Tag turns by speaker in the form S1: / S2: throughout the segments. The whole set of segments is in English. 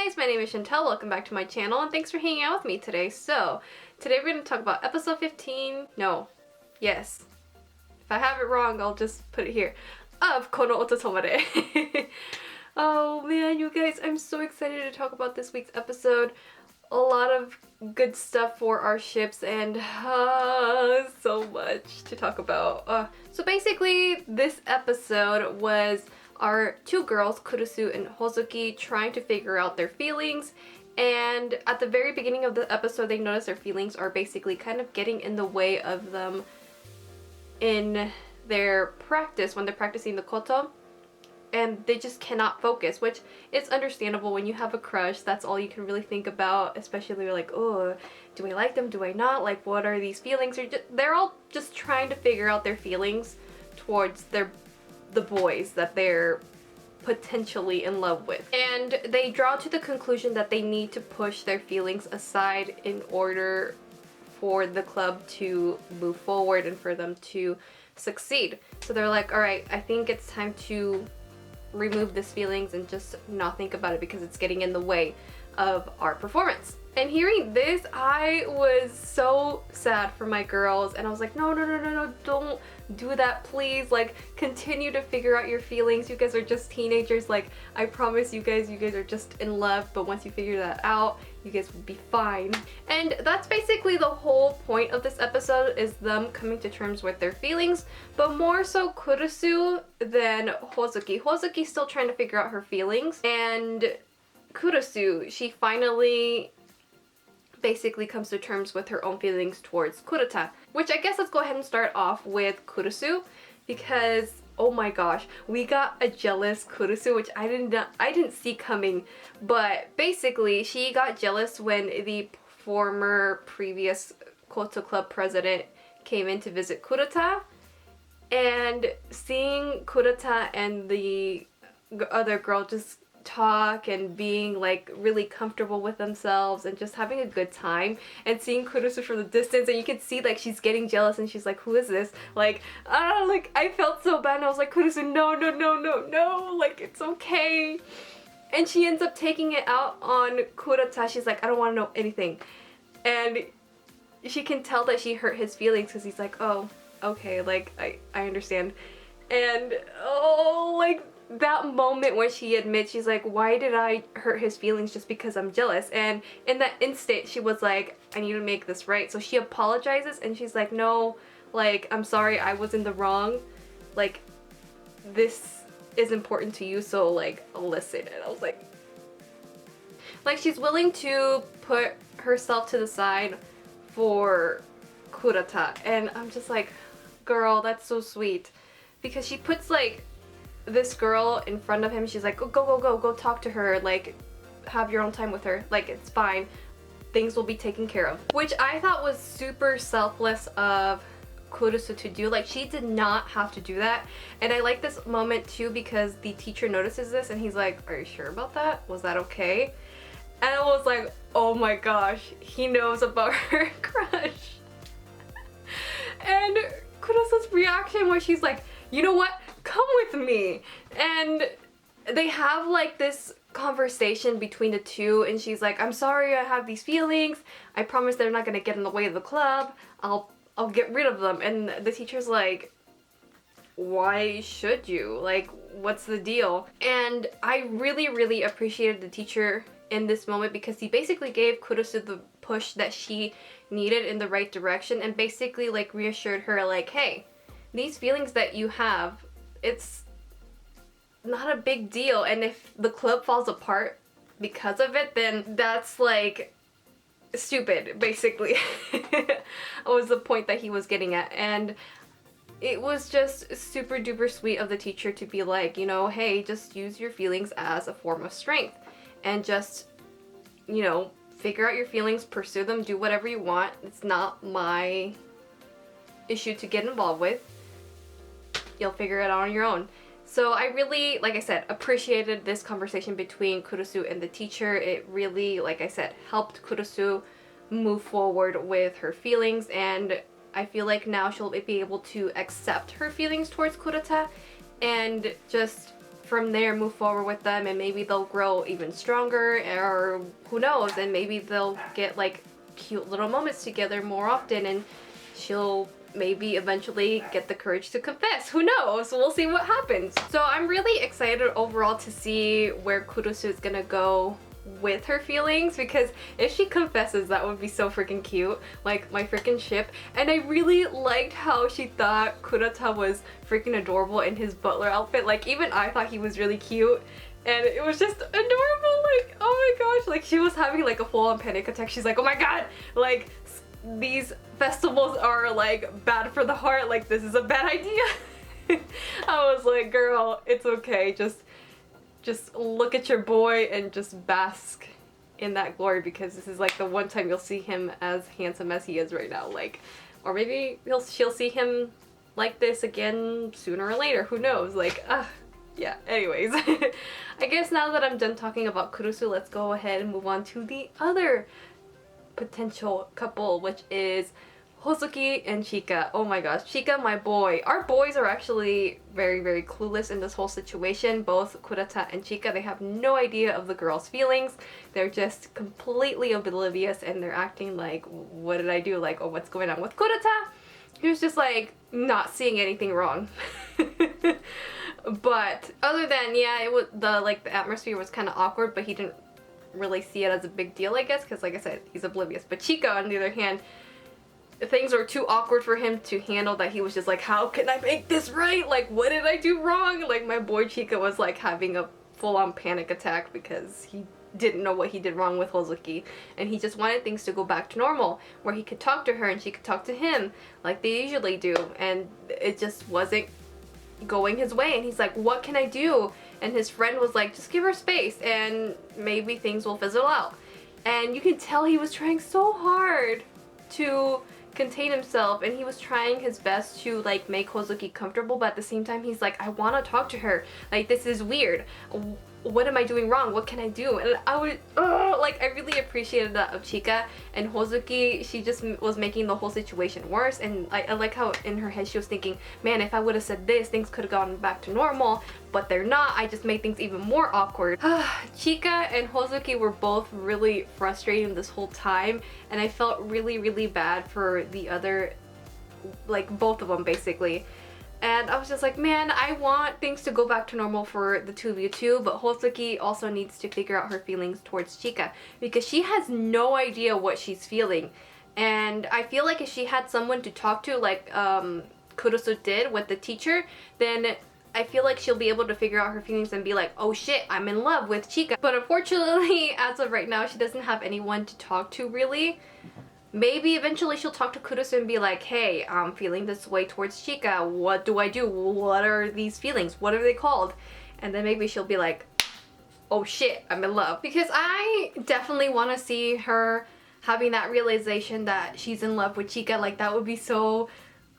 S1: guys, my name is Chantel. Welcome back to my channel and thanks for hanging out with me today. So, today we're going to talk about episode 15, yes, if I have it wrong I'll just put it here, of Kono Oto Tomare. Oh man, you guys, I'm so excited to talk about this week's episode. A lot of good stuff for our ships and so much to talk about. So basically, this episode was our two girls, Kurusu and Hozuki, trying to figure out their feelings. And at the very beginning of the episode, they notice their feelings are basically kind of getting in the way of them in their practice when they're practicing the koto. And they just cannot focus, which is understandable. When you have a crush, that's all you can really think about, especially when you're like, oh, do I like them, do I not, like what are these feelings? They're all just trying to figure out their feelings towards the boys that they're potentially in love with. And they draw to the conclusion that they need to push their feelings aside in order for the club to move forward and for them to succeed. So they're like, alright, I think it's time to remove these feelings and just not think about it because it's getting in the way of our performance. And hearing this, I was so sad for my girls and I was like, no, don't do that, please. Like, continue to figure out your feelings. You guys are just teenagers. Like, I promise you guys are just in love, but once you figure that out, you guys will be fine. And that's basically the whole point of this episode, is them coming to terms with their feelings, but more so Kurusu than Hozuki. Hozuki's still trying to figure out her feelings, and Kurusu, she finally basically comes to terms with her own feelings towards Kurata. Which I guess let's go ahead and start off with Kurusu, because oh my gosh, we got a jealous Kurusu, which I didn't see coming. But basically, she got jealous when the former previous Koto Club president came in to visit Kurata, and seeing Kurata and the other girl just talk and being like really comfortable with themselves and just having a good time, and seeing Kurusu from the distance, and you can see like she's getting jealous and she's like, who is this? Like, like I felt so bad and I was like, Kurusu, no, like it's okay. And she ends up taking it out on Kurata. She's like, I don't want to know anything. And she can tell that she hurt his feelings because he's like, oh, okay, like I understand. And oh, like that moment when she admits, she's like, why did I hurt his feelings just because I'm jealous? And in that instant she was like, I need to make this right. So she apologizes and she's like, no, like I'm sorry, I was in the wrong, like this is important to you, so like listen. And I was like she's willing to put herself to the side for Kurata, and I'm just like, girl, that's so sweet. Because she puts like this girl in front of him. She's like, go talk to her, like have your own time with her, like it's fine, things will be taken care of. Which I thought was super selfless of Kurusu to do. Like, she did not have to do that. And I like this moment too because the teacher notices this and he's like, are you sure about that? Was that okay? And I was like, oh my gosh, he knows about her crush. And Kurusu's reaction where she's like, you know what? Come with me. And they have like this conversation between the two, and she's like, I'm sorry I have these feelings. I promise they're not gonna get in the way of the club. I'll get rid of them. And the teacher's like, why should you? Like, what's the deal? And I really appreciated the teacher in this moment because he basically gave Kurusu the push that she needed in the right direction, and basically like reassured her like, hey, these feelings that you have, it's not a big deal, and if the club falls apart because of it, then that's like stupid, basically. Was the point that he was getting at. And it was just super duper sweet of the teacher to be like, you know, hey, just use your feelings as a form of strength and just, you know, figure out your feelings, pursue them, do whatever you want. It's not my issue to get involved with. You'll figure it out on your own. So I really, like I said, appreciated this conversation between Kurusu and the teacher. It really, like I said, helped Kurusu move forward with her feelings, and I feel like now she'll be able to accept her feelings towards Kurata and just from there move forward with them, and maybe they'll grow even stronger, or who knows, and maybe they'll get like cute little moments together more often, and she'll maybe eventually get the courage to confess. Who knows? We'll see what happens. So I'm really excited overall to see where Kurusu is gonna go with her feelings, because if she confesses, that would be so freaking cute. Like, my freaking ship. And I really liked how she thought Kurata was freaking adorable in his butler outfit. Like, even I thought he was really cute, and it was just adorable. Like, oh my gosh, like she was having like a full-on panic attack. She's like, oh my god, like these festivals are like bad for the heart, like this is a bad idea. I was like, girl, it's okay, just look at your boy and just bask in that glory, because this is like the one time you'll see him as handsome as he is right now. Like, or maybe she'll see him like this again sooner or later, who knows. Like, yeah, anyways. I guess now that I'm done talking about Kurusu, let's go ahead and move on to the other potential couple, which is Hozuki and Chika. Oh my gosh, Chika, my boy. Our boys are actually very, very clueless in this whole situation. Both Kurata and Chika, they have no idea of the girl's feelings. They're just completely oblivious, and they're acting like, what did I do? Like, oh, what's going on with Kurata? He was just like not seeing anything wrong. But other than, yeah, it was the atmosphere was kind of awkward, but he didn't really see it as a big deal, I guess, because like I said, he's oblivious. But Chika, on the other hand, things were too awkward for him to handle, that he was just like, how can I make this right? Like, what did I do wrong? Like, my boy Chika was like having a full-on panic attack because he didn't know what he did wrong with Hozuki, and he just wanted things to go back to normal, where he could talk to her and she could talk to him like they usually do, and it just wasn't going his way. And he's like, what can I do? And his friend was like, just give her space and maybe things will fizzle out. And you can tell he was trying so hard to contain himself, and he was trying his best to like make Hozuki comfortable, but at the same time he's like, I want to talk to her, like this is weird, what am I doing wrong, what can I do? And I would like, I really appreciated that of Chika. And Hozuki, she just was making the whole situation worse, and I like how in her head she was thinking, man, if I would have said this, things could have gone back to normal, but they're not. I just made things even more awkward. Chika and Hozuki were both really frustrating this whole time, and I felt really, really bad for the other, like both of them basically. And I was just like, man, I want things to go back to normal for the two of you too, but Hozuki also needs to figure out her feelings towards Chika, because she has no idea what she's feeling. And I feel like if she had someone to talk to, like Kurusu did with the teacher, then I feel like she'll be able to figure out her feelings and be like, oh shit, I'm in love with Chika. But unfortunately, as of right now, she doesn't have anyone to talk to really. Maybe eventually she'll talk to Kurusu and be like, hey, I'm feeling this way towards Chika. What do I do? What are these feelings? What are they called? And then maybe she'll be like, oh shit, I'm in love. Because I definitely want to see her having that realization that she's in love with Chika. Like, that would be so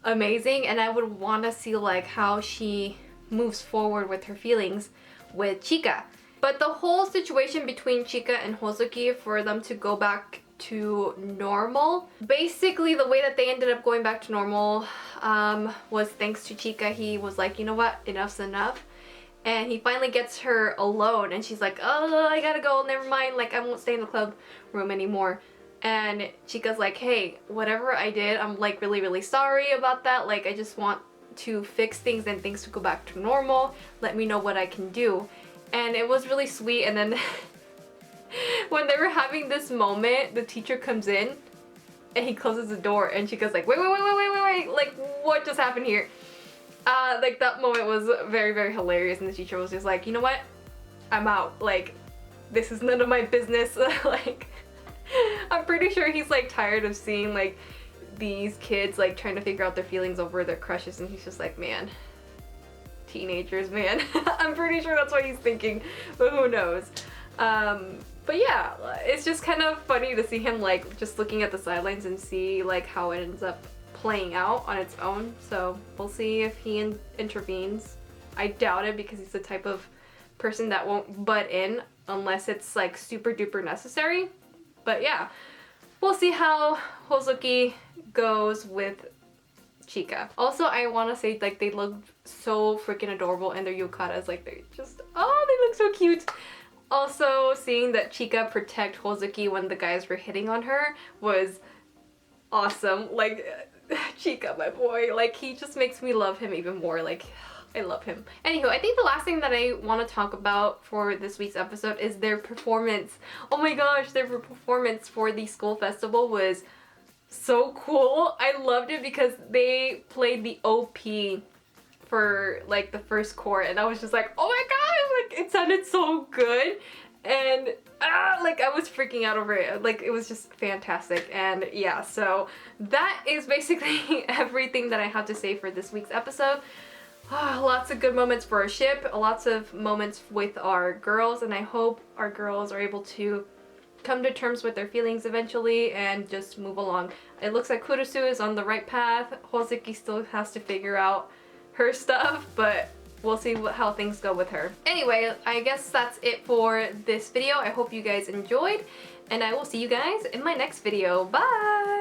S1: amazing. And I would want to see like how she moves forward with her feelings with Chika. But the whole situation between Chika and Hozuki, for them to go back to normal, basically the way that they ended up going back to normal was thanks to Chika. He was like, you know what, enough's enough, and he finally gets her alone, and she's like, oh, I gotta go, never mind, like I won't stay in the club room anymore. And Chika's like, hey, whatever I did, I'm like really, really sorry about that, like I just want to fix things and things to go back to normal, let me know what I can do. And it was really sweet. And then when they were having this moment, the teacher comes in and he closes the door, and she goes like, wait, like what just happened here? Like that moment was very, very hilarious, and the teacher was just like, you know what, I'm out, like this is none of my business. Like I'm pretty sure he's like tired of seeing like these kids like trying to figure out their feelings over their crushes, and he's just like, man, teenagers, man. I'm pretty sure that's what he's thinking, but who knows. But yeah, it's just kind of funny to see him like just looking at the sidelines and see like how it ends up playing out on its own. So we'll see if he intervenes. I doubt it, because he's the type of person that won't butt in unless it's like super duper necessary. But yeah, we'll see how Hozuki goes with Chika. Also, I want to say like they look so freaking adorable and their yukatas, like they just, oh, they look so cute. Also, seeing that Chika protect Hozuki when the guys were hitting on her was awesome. Like, Chika, my boy, like he just makes me love him even more. Like, I love him. Anywho, I think the last thing that I want to talk about for this week's episode is their performance. Oh my gosh, their performance for the school festival was so cool. I loved it because they played the OP for like the first chord, and I was just like, oh my gosh, like it sounded so good. And like I was freaking out over it. Like it was just fantastic. And yeah, so that is basically everything that I have to say for this week's episode. Lots of good moments for our ship, lots of moments with our girls, and I hope our girls are able to come to terms with their feelings eventually and just move along. It looks like Kurusu is on the right path. Hozuki still has to figure out her stuff, but we'll see how things go with her. Anyway, I guess that's it for this video. I hope you guys enjoyed, and I will see you guys in my next video. Bye!